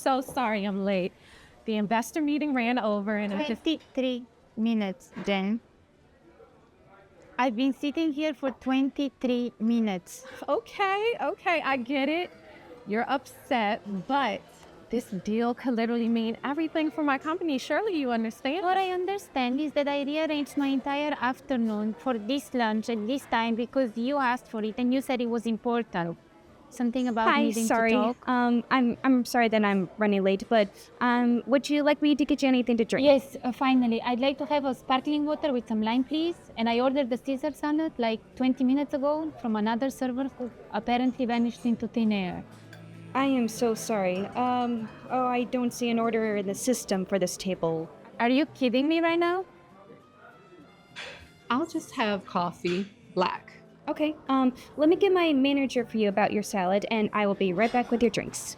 so sorry I'm late. The investor meeting ran over and I'm just... 23 minutes, Jen. I've been sitting here for 23 minutes. Okay, I get it. You're upset, but this deal could literally mean everything for my company. Surely you understand? What I understand is that I rearranged my entire afternoon for this lunch at this time because you asked for it and you said it was important. Something about Hi, needing sorry. to talk. I'm sorry that I'm running late, but would you like me to get you anything to drink? Yes, finally. I'd like to have a sparkling water with some lime, please. And I ordered the Caesar salad like 20 minutes ago from another server who apparently vanished into thin air. I am so sorry. I don't see an order in the system for this table. Are you kidding me right now? I'll just have coffee, black. Okay, let me get my manager for you about your salad, and I will be right back with your drinks.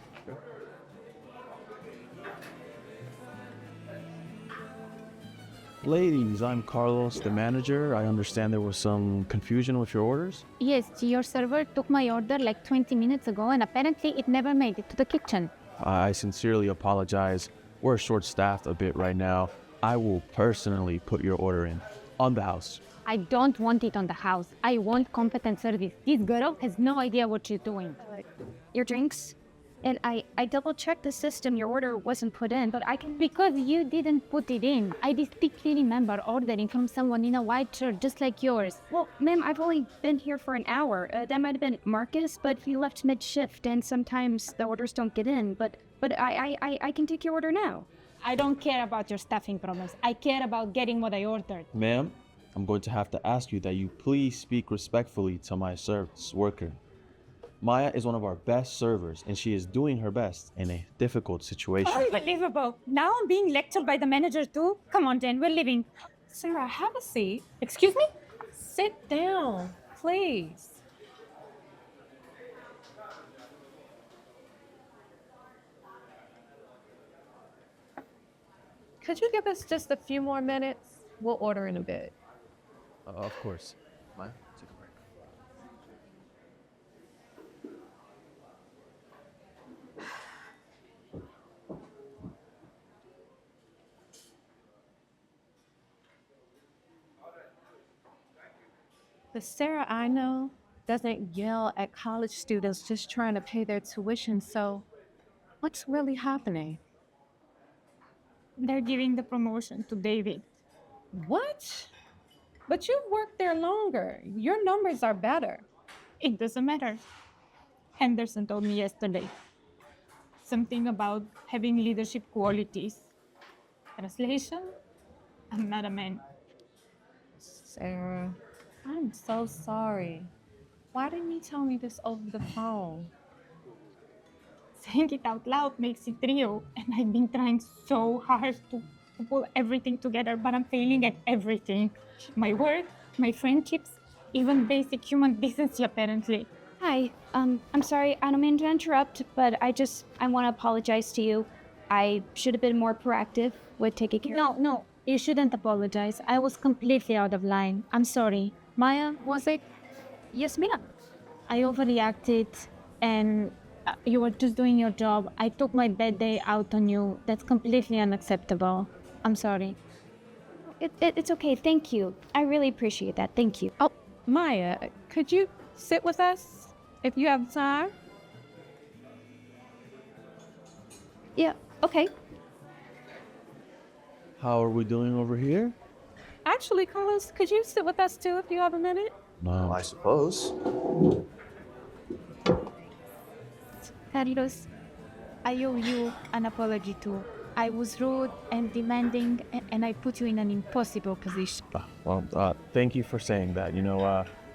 Ladies, I'm Carlos, the manager. I understand there was some confusion with your orders. Yes, your server took my order like 20 minutes ago and apparently it never made it to the kitchen. I sincerely apologize. We're short-staffed a bit right now. I will personally put your order in on the house. I don't want it on the house. I want competent service. This girl has no idea what she's doing. Your drinks? And I double-checked the system. Your order wasn't put in, but I can... Because you didn't put it in. I distinctly remember ordering from someone in a white shirt just like yours. Well, ma'am, I've only been here for an hour. That might have been Marcus, but he left mid-shift, and sometimes the orders don't get in. But I can take your order now. I don't care about your staffing problems. I care about getting what I ordered. Ma'am, I'm going to have to ask you that you please speak respectfully to my service worker. Maya is one of our best servers, and she is doing her best in a difficult situation. Unbelievable. Now I'm being lectured by the manager too? Come on, Jen, we're leaving. Sarah, have a seat. Excuse me? Sit down, please. Could you give us just a few more minutes? We'll order in a bit. Of course. Maya, take a break. The Sarah I know doesn't yell at college students just trying to pay their tuition, so what's really happening? They're giving the promotion to David. What? But you've worked there longer. Your numbers are better. It doesn't matter. Henderson told me yesterday. Something about having leadership qualities. Translation? I'm not a man. Sarah, I'm so sorry. Why didn't you tell me this over the phone? Saying it out loud makes it real, and I've been trying so hard to pull everything together, but I'm failing at everything. My work, my friendships, even basic human decency, apparently. Hi, I'm sorry, I don't mean to interrupt, but I want to apologize to you. I should have been more proactive with taking care of... No, you shouldn't apologize. I was completely out of line. I'm sorry. Maya, was it? Yes, ma'am. I overreacted, and you were just doing your job. I took my bad day out on you. That's completely unacceptable. I'm sorry. It's okay, thank you. I really appreciate that, thank you. Oh, Maya, could you sit with us if you have time? Yeah, okay. How are we doing over here? Actually, Carlos, could you sit with us too if you have a minute? No. I suppose. Carlos, I owe you an apology too. I was rude and demanding, and I put you in an impossible position. Thank you for saying that.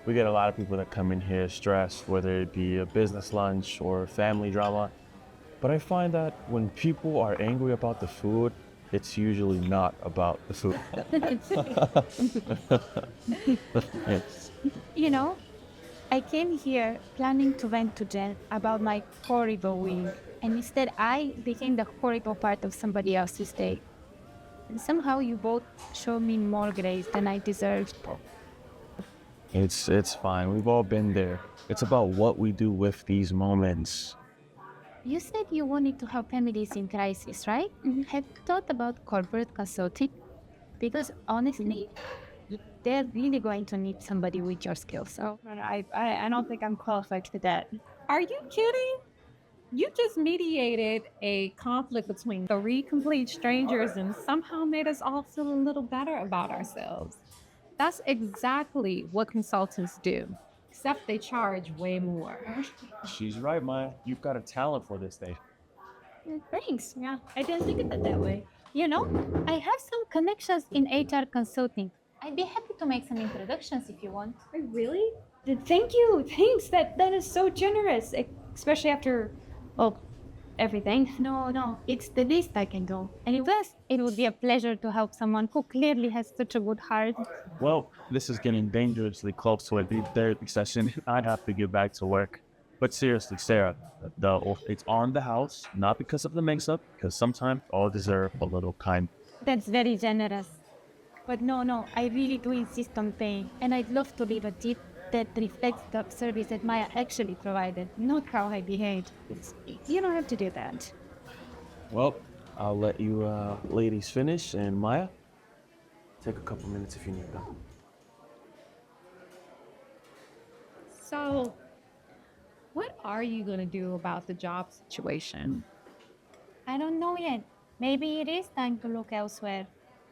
We get a lot of people that come in here stressed, whether it be a business lunch or family drama. But I find that when people are angry about the food, it's usually not about the food. You know, I came here planning to vent to Jen about my horrible week, and instead I became the horrible part of somebody else's day. And somehow you both showed me more grace than I deserved. It's fine. We've all been there. It's about what we do with these moments. You said you wanted to help families in crisis, right? Have you thought about corporate consulting? Because honestly, they're really going to need somebody with your skills. So I don't think I'm qualified for that. Are you kidding? You just mediated a conflict between three complete strangers and somehow made us all feel a little better about ourselves. That's exactly what consultants do, except they charge way more. She's right, Maya. You've got a talent for this thing. Thanks. Yeah, I didn't think of it that way. You know, I have some connections in HR consulting. I'd be happy to make some introductions if you want. Really? Thank you. Thanks. That is so generous, especially after, well, everything. No, it's the least I can do. And plus, it would be a pleasure to help someone who clearly has such a good heart. Well, this is getting dangerously close to a deep therapy session. I'd have to get back to work. But seriously, Sarah, it's on the house, not because of the mix-up, because sometimes all deserve a little kind. That's very generous. But no, I really do insist on paying. And I'd love to leave a tip that reflects the service that Maya actually provided, not how I behaved. You don't have to do that. Well, I'll let you ladies finish, and Maya, take a couple minutes if you need them. So, what are you going to do about the job situation? I don't know yet. Maybe it is time to look elsewhere.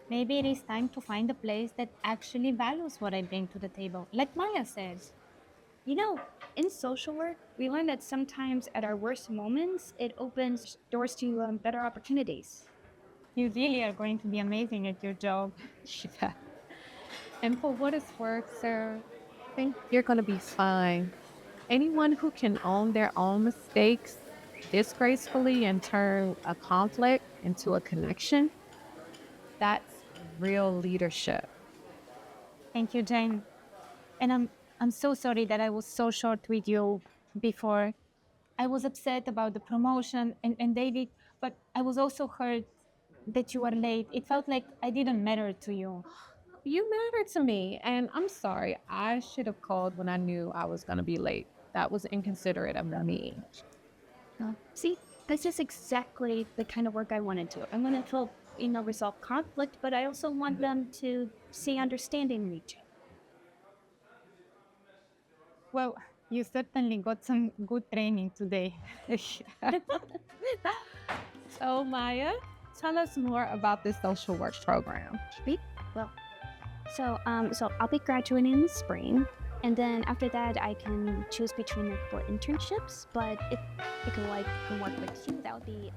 Maybe it is time to find a place that actually values what I bring to the table, like Maya says. You know, in social work, we learn that sometimes at our worst moments, it opens doors to better opportunities. You really are going to be amazing at your job. Yeah. And for what it's worth, sir, I think you're going to be fine. Anyone who can own their own mistakes disgracefully and turn a conflict into a connection, that's real leadership. Thank you, Jane. And I'm so sorry that I was so short with you before. I was upset about the promotion and David, but I was also hurt that you were late. It felt like I didn't matter to you. You matter to me, and I'm sorry. I should have called when I knew I was going to be late. That was inconsiderate of me. See, this is exactly the kind of work I want to do. I want to help, resolve conflict, but I also want them to see understanding in each other. Well, you certainly got some good training today. So, Maya, tell us more about this social work program. Well, so I'll be graduating in the spring, and then after that I can choose between the 4 internships. But if I can work with you, that would be.